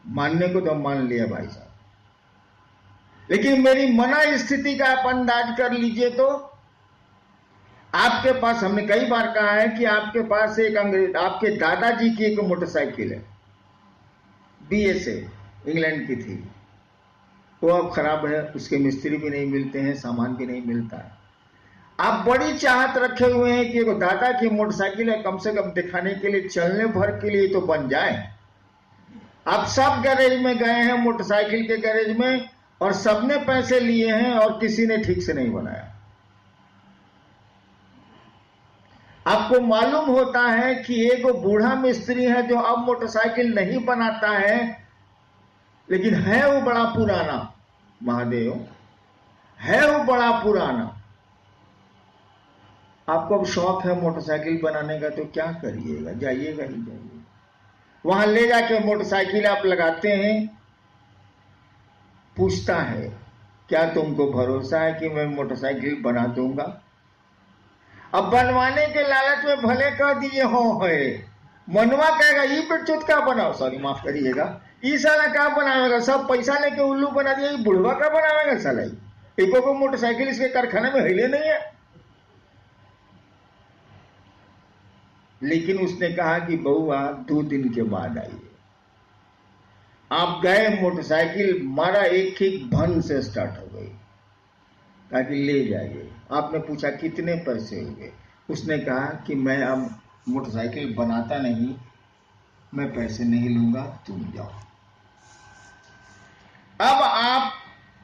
मानने को तो मान लिया भाई साहब, लेकिन मेरी मना स्थिति का आप अंदाज कर लीजिए। तो आपके पास, हमने कई बार कहा है कि आपके पास एक अंग्रेज, आपके दादाजी की एक मोटरसाइकिल है, BSA इंग्लैंड की थी, वो अब खराब है, उसके मिस्त्री भी नहीं मिलते हैं, सामान भी नहीं मिलता है। आप बड़ी चाहत रखे हुए हैं कि एक दादा की मोटरसाइकिल है, कम से कम दिखाने के लिए, चलने भर के लिए तो बन जाए। आप सब गैरेज में गए हैं, मोटरसाइकिल के गैरेज में, और सबने पैसे लिए हैं और किसी ने ठीक से नहीं बनाया। आपको मालूम होता है कि एक बूढ़ा मिस्त्री है जो अब मोटरसाइकिल नहीं बनाता है, लेकिन है वो बड़ा पुराना, महादेव है वो बड़ा पुराना। आपको अब शौक है मोटरसाइकिल बनाने का, तो क्या करिएगा, जाइएगा ही जाइए। वहां ले जाके मोटरसाइकिल आप लगाते हैं, पूछता है क्या तुमको भरोसा है कि मैं मोटरसाइकिल बना दूंगा? अब बनवाने के लालच में भले कह दिए हो है, मनवा कहेगा ये पेट का बनाओ, सॉरी माफ करिएगा, ये साला क्या बनावेगा, सब पैसा लेके उल्लू बना दिया, ये बुढ़वा का बनावेगा साला, एको को मोटरसाइकिल इसके कारखाने में हिले नहीं है। लेकिन उसने कहा कि बउआ 2 दिन के बाद आइए। आप गए, मोटरसाइकिल मारा, एक ठीक भन से स्टार्ट हो गई। कहा कि ले जाइए। आपने पूछा कितने पैसे हुए? उसने कहा कि मैं अब मोटरसाइकिल बनाता नहीं, मैं पैसे नहीं लूंगा, तुम जाओ। अब आप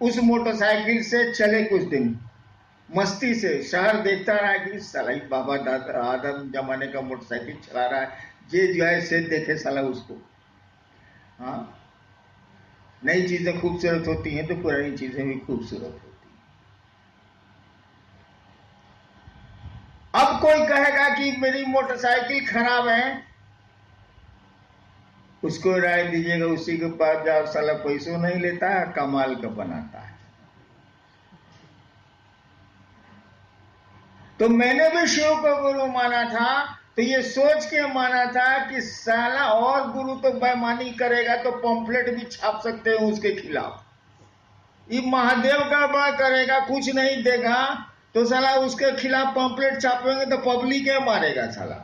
उस मोटरसाइकिल से चले कुछ दिन, मस्ती से शहर देखता रहा कि साला बाबा दादा आदम जमाने का मोटरसाइकिल चला रहा है, जे जो है से देखे साला उसको। हाँ, नई चीजें खूबसूरत होती हैं तो पुरानी चीजें भी खूबसूरत होती हैं। अब कोई कहेगा कि मेरी मोटरसाइकिल खराब है, उसको राय दीजिएगा, उसी के पास जाओ, साला पैसों नहीं लेता है, कमाल का बनाता है। तो मैंने भी शिव को गुरु माना था, तो ये सोच के माना था कि साला और गुरु तो बेईमानी करेगा तो पंफलेट भी छाप सकते हैं उसके खिलाफ। ये महादेव का बड़ा करेगा, कुछ नहीं देगा, तो साला उसके खिलाफ पंफलेट छापेंगे तो पब्लिक है मारेगा साला।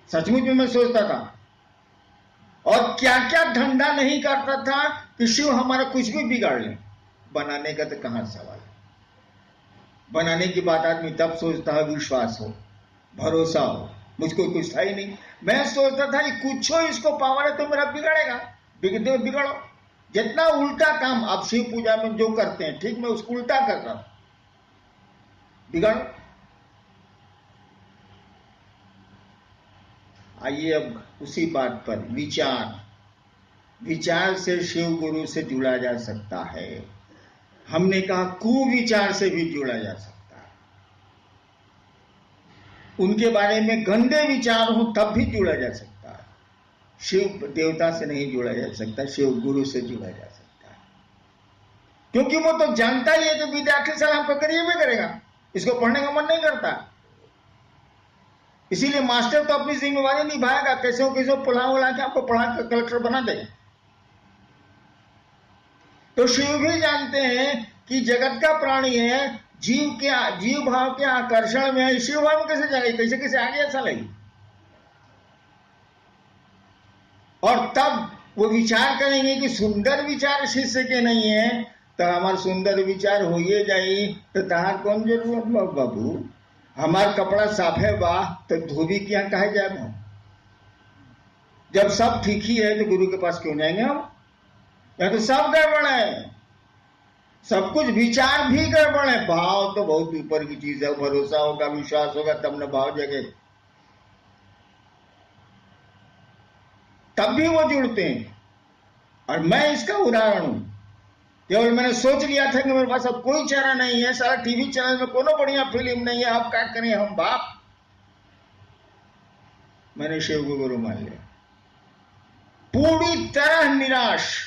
सचमुच में मैं सोचता था, और क्या क्या धंधा नहीं करता था कि शिव हमारा कुछ भी बिगाड़ ले। बनाने का तो कहां सवाल है, बनाने की बात आदमी तब सोचता है विश्वास हो, भरोसा हो। मुझको कुछ था ही नहीं, मैं सोचता था कि कुछ हो, इसको पावर है तो मेरा बिगड़ेगा, बिगड़ो। जितना उल्टा काम आप शिव पूजा में जो करते हैं, ठीक मैं उसको उल्टा कर रहा हूं, बिगड़ो। आइए अब उसी बात पर, विचार से शिव गुरु से जुड़ा जा सकता है। हमने कहा कुविचार से भी जुड़ा जा सकता है, उनके बारे में गंदे विचार हो तब भी जुड़ा जा सकता है। शिव देवता से नहीं जुड़ा जा सकता, शिव गुरु से जुड़ा जा सकता है, क्योंकि वो तो जानता ही है कि विद्यार्थी साल हमको करिए भी करेगा, इसको पढ़ने का मन नहीं करता, इसीलिए मास्टर तो अपनी जिम्मेवारी निभाएगा, कैसे पढ़ा के आपको पढ़ा के कलेक्टर बना देगा। तो शिव भी जानते हैं कि जगत का प्राणी है, जीव भाव के आकर्षण में है, शिव भाव में कैसे जाएगी, कैसे आगे ऐसा लगी। और तब वो विचार करेंगे कि सुंदर विचार शिष्य के नहीं है, तो हमारे सुंदर विचार हो ये जाए तो तहार कौन जरूरत बा बाबू, हमार कपड़ा साफे बा तो धोबी क्या कहे जाए। जब सब ठीक ही है तो गुरु के पास क्यों जाएंगे हम? या तो सब गड़बड़ है, सब कुछ विचार भी गड़बड़ है, भाव तो बहुत ऊपर की चीज है, भरोसा होगा, विश्वास होगा, तब न भाव जगे, तब भी वो जुड़ते हैं। और मैं इसका उदाहरण हूं, केवल मैंने सोच लिया था कि मेरे पास अब कोई चारा नहीं है, सारा टीवी चैनल में कोनो बढ़िया फिल्म नहीं है, अब क्या करें हम बाप, मैंने शिव को गुरु मान लिया। पूरी तरह निराश,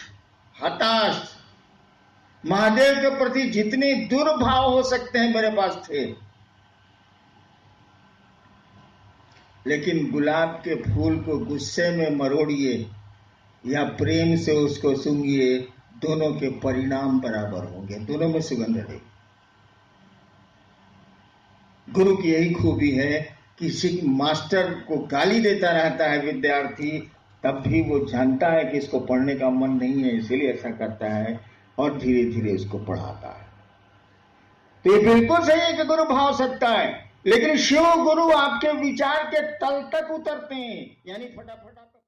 हताश, महादेव के प्रति जितने दुर्भाव हो सकते हैं मेरे पास थे, लेकिन गुलाब के फूल को गुस्से में मरोड़िए या प्रेम से उसको सूंघिए, दोनों के परिणाम बराबर होंगे, दोनों में सुगंध रहेगी। गुरु की यही खूबी है कि मास्टर को गाली देता रहता है विद्यार्थी, तब भी वो जानता है कि इसको पढ़ने का मन नहीं है, इसीलिए ऐसा करता है और धीरे धीरे उसको पढ़ाता है। तो ये बिल्कुल सही है कि गुरु भाव सकता है, लेकिन शिव गुरु आपके विचार के तल तक उतरते हैं, यानी फटाफट